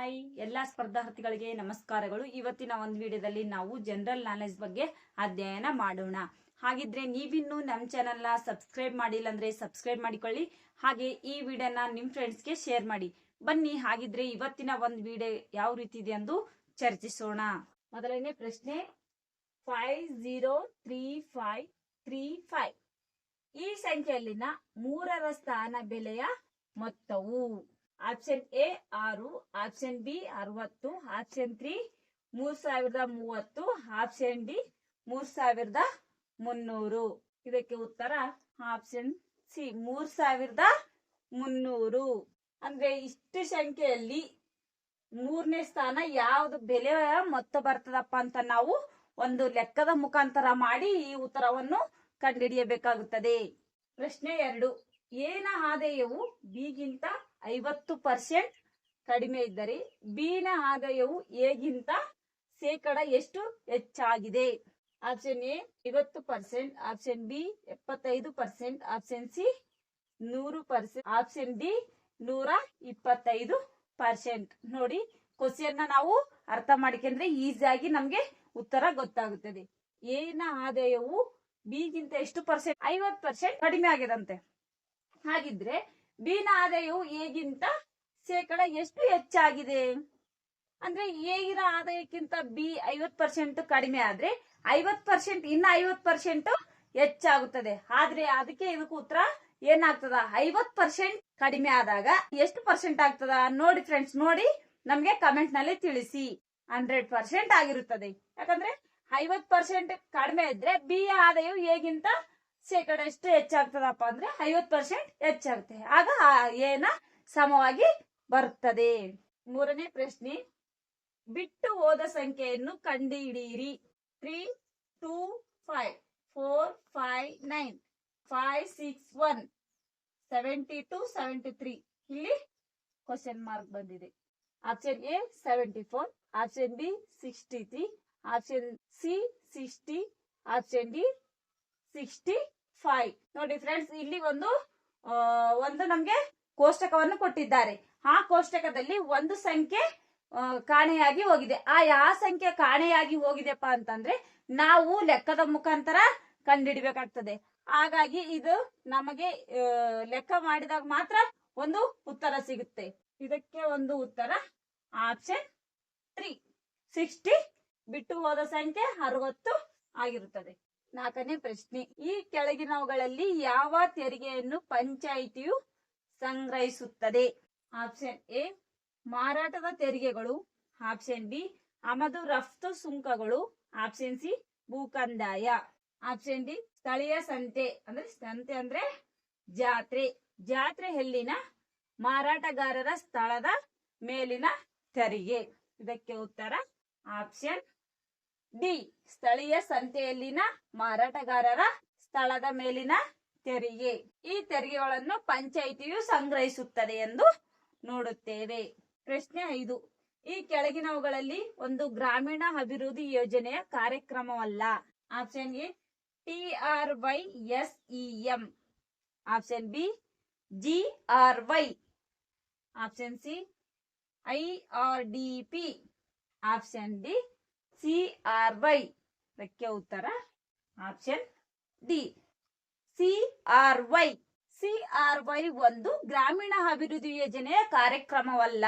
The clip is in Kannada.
ಹಾಯ್ ಎಲ್ಲ ಸ್ಪರ್ಧಾರ್ಥಿಗಳಿಗೆ ನಮಸ್ಕಾರಗಳು. ಇವತ್ತಿನ ಒಂದು ವಿಡಿಯೋದಲ್ಲಿ ನಾವು ಜನರಲ್ ನಾಲೆಜ್ ಬಗ್ಗೆ ಅಧ್ಯಯನ ಮಾಡೋಣ. ಹಾಗಿದ್ರೆ ನೀವಿನ್ನೂ ನಮ್ಮ ಚಾನೆಲ್ನ ಸಬ್ಸ್ಕ್ರೈಬ್ ಮಾಡಿಲ್ಲ ಅಂದ್ರೆ ಸಬ್ಸ್ಕ್ರೈಬ್ ಮಾಡಿಕೊಳ್ಳಿ. ಹಾಗೆ ಈ ವಿಡಿಯೋನ ನಿಮ್ಮ ಫ್ರೆಂಡ್ಸ್ಗೆ ಶೇರ್ ಮಾಡಿ. ಬನ್ನಿ ಹಾಗಿದ್ರೆ ಇವತ್ತಿನ ಒಂದು ವಿಡಿಯೋ ಯಾವ ರೀತಿ ಇದೆ ಎಂದು ಚರ್ಚಿಸೋಣ. ಮೊದಲನೇ ಪ್ರಶ್ನೆ 5035535 ಈ ಸಂಖ್ಯೆಯಲ್ಲಿನ ಮೂರರ ಸ್ಥಾನ ಬೆಲೆಯ ಮೊತ್ತವು. Option A 6, option B 60, option 3 3030, option D 3300. ಇದಕ್ಕೆ ಉತ್ತರ ಆಪ್ಷನ್ ಸಿ 3300. ಅಂದ್ರೆ ಇಷ್ಟು ಸಂಖ್ಯೆಯಲ್ಲಿ ಮೂರನೇ ಸ್ಥಾನ ಯಾವ್ದು ಬೆಲೆಯ ಮೊತ್ತ ಬರ್ತದಪ್ಪ ಅಂತ ನಾವು ಒಂದು ಲೆಕ್ಕದ ಮುಖಾಂತರ ಮಾಡಿ ಈ ಉತ್ತರವನ್ನು ಕಂಡುಹಿಡಿಯಬೇಕಾಗುತ್ತದೆ. ಪ್ರಶ್ನೆ 2, ಎನ ಆದಾಯವು ಬಿಗಿಂತ 50% ಕಡಿಮೆ ಇದ್ದರೆ ಬಿನ ಆದಾಯವು ಎಗಿಂತ ಶೇಕಡ ಎಷ್ಟು ಹೆಚ್ಚಾಗಿದೆ? Option A 50%, option B 75%, option C 100%, option D 125%. ನೋಡಿ, ಕ್ವಶನ್ ನಾವು ಅರ್ಥ ಮಾಡಿಕೊಂಡ್ರೆ ಈಸಿಯಾಗಿ ನಮ್ಗೆ ಉತ್ತರ ಗೊತ್ತಾಗುತ್ತದೆ. ಎನ ಆದಾಯವು ಬಿಗಿಂತ ಎಷ್ಟು ಪರ್ಸೆಂಟ್? 50% ಕಡಿಮೆ ಆಗಿದಂತೆ. ಹಾಗಿದ್ರೆ ಬಿನ ಆದಾಯವು ಎಗಿಂತ ಶೇಕಡ ಎಷ್ಟು ಹೆಚ್ಚಾಗಿದೆ? ಅಂದ್ರೆ ಎಗಿನ ಆದಾಯಕ್ಕಿಂತ ಬಿ 50% ಕಡಿಮೆ ಆದ್ರೆ 50% ಇನ್ನ 50% ಹೆಚ್ಚಾಗುತ್ತದೆ. ಆದ್ರೆ ಅದಕ್ಕೆ ಇದಕ್ಕೆ ಉತ್ತರ ಏನಾಗ್ತದ? 50% ಕಡಿಮೆ ಆದಾಗ ಎಷ್ಟು ಪರ್ಸೆಂಟ್ ಆಗ್ತದ ನೋಡಿ ಫ್ರೆಂಡ್ಸ್, ನೋಡಿ ನಮ್ಗೆ ಕಮೆಂಟ್ ನಲ್ಲಿ ತಿಳಿಸಿ. 100% ಆಗಿರುತ್ತದೆ. ಯಾಕಂದ್ರೆ 50% ಕಡಿಮೆ ಇದ್ರೆ ಬಿ ಆದಾಯವು ಎಗಿಂತ ಶೇಕಡ ಎಷ್ಟು ಹೆಚ್ಚಾಗ್ತದಪ್ಪ ಅಂದ್ರೆ 50% ಹೆಚ್ಚಾಗುತ್ತೆ. ಆಗ ಏನ ಸಮವಾಗಿ ಬರುತ್ತದೆ. ಮೂರನೇ ಪ್ರಶ್ನೆ, ಬಿಟ್ಟು ಹೋದ ಸಂಖ್ಯೆಯನ್ನು ಕಂಡುಹಿಡಿಯಿರಿ. 3, 2, 5, 4, 5, 9, 5, 6, 1, 72, 73. ಇಲ್ಲಿ ಕ್ವಶನ್ ಮಾರ್ಕ್ ಬಂದಿದೆ. Option A 74, option B 63, option C 60, option D 65. ನೋಡಿ ಫ್ರೆಂಡ್ಸ್, ಇಲ್ಲಿ ಒಂದು ನಮ್ಗೆ ಕೋಷ್ಟಕವನ್ನು ಕೊಟ್ಟಿದ್ದಾರೆ. ಆ ಕೋಷ್ಟಕದಲ್ಲಿ ಒಂದು ಸಂಖ್ಯೆ ಕಾಣೆಯಾಗಿ ಹೋಗಿದೆ. ಯಾವ ಸಂಖ್ಯೆ ಕಾಣೆಯಾಗಿ ಹೋಗಿದೆಪ್ಪ ಅಂತಂದ್ರೆ ನಾವು ಲೆಕ್ಕದ ಮುಖಾಂತರ ಕಂಡುಹಿಡಬೇಕಾಗ್ತದೆ. ಹಾಗಾಗಿ ಇದು ನಮಗೆ ಲೆಕ್ಕ ಮಾಡಿದಾಗ ಮಾತ್ರ ಒಂದು ಉತ್ತರ ಸಿಗುತ್ತೆ. ಇದಕ್ಕೆ ಒಂದು ಉತ್ತರ ಆಪ್ಷನ್ 3 60. ಬಿಟ್ಟು ಹೋದ ಸಂಖ್ಯೆ 60 ಆಗಿರುತ್ತದೆ. ನಾಲ್ಕನೇ ಪ್ರಶ್ನೆ, ಈ ಕೆಳಗಿನವುಗಳಲ್ಲಿ ಯಾವ ತೆರಿಗೆಯನ್ನು ಪಂಚಾಯಿತಿಯು ಸಂಗ್ರಹಿಸುತ್ತದೆ? ಆಪ್ಷನ್ ಎ ಮಾರಾಟದ ತೆರಿಗೆಗಳು, ಆಪ್ಷನ್ ಬಿ ಆಮದು ರಫ್ತು ಸುಂಕಗಳು, ಆಪ್ಷನ್ ಸಿ ಭೂಕಂದಾಯ, ಆಪ್ಷನ್ ಡಿ ಸ್ಥಳೀಯ ಸಂತೆ. ಸಂತೆ ಅಂದ್ರೆ ಜಾತ್ರೆ ಎಲ್ಲಿನ ಮಾರಾಟಗಾರರ ಸ್ಥಳದ ಮೇಲಿನ ತೆರಿಗೆ. ಇದಕ್ಕೆ ಉತ್ತರ ಆಪ್ಷನ್ ಡಿ ಸ್ಥಳೀಯ ಸಂತೆಯಲ್ಲಿನ ಮಾರಾಟಗಾರರ ಸ್ಥಳದ ಮೇಲಿನ ತೆರಿಗೆ. ಈ ತೆರಿಗೆಗಳನ್ನು ಪಂಚಾಯಿತಿಯು ಸಂಗ್ರಹಿಸುತ್ತದೆ ಎಂದು ನೋಡುತ್ತೇವೆ. ಪ್ರಶ್ನೆ 5, ಈ ಕೆಳಗಿನವುಗಳಲ್ಲಿ ಒಂದು ಗ್ರಾಮೀಣ ಅಭಿವೃದ್ಧಿ ಯೋಜನೆಯ ಕಾರ್ಯಕ್ರಮವಲ್ಲ. Option A TRYSEM, option B GRY, option C IRDP, option D CRY. ಇದಕ್ಕೆ ಉತ್ತರ ಆಪ್ಷನ್ ಡಿ CRY. CRY ಒಂದು ಗ್ರಾಮೀಣ ಅಭಿವೃದ್ಧಿ ಯೋಜನೆಯ ಕಾರ್ಯಕ್ರಮವಲ್ಲ.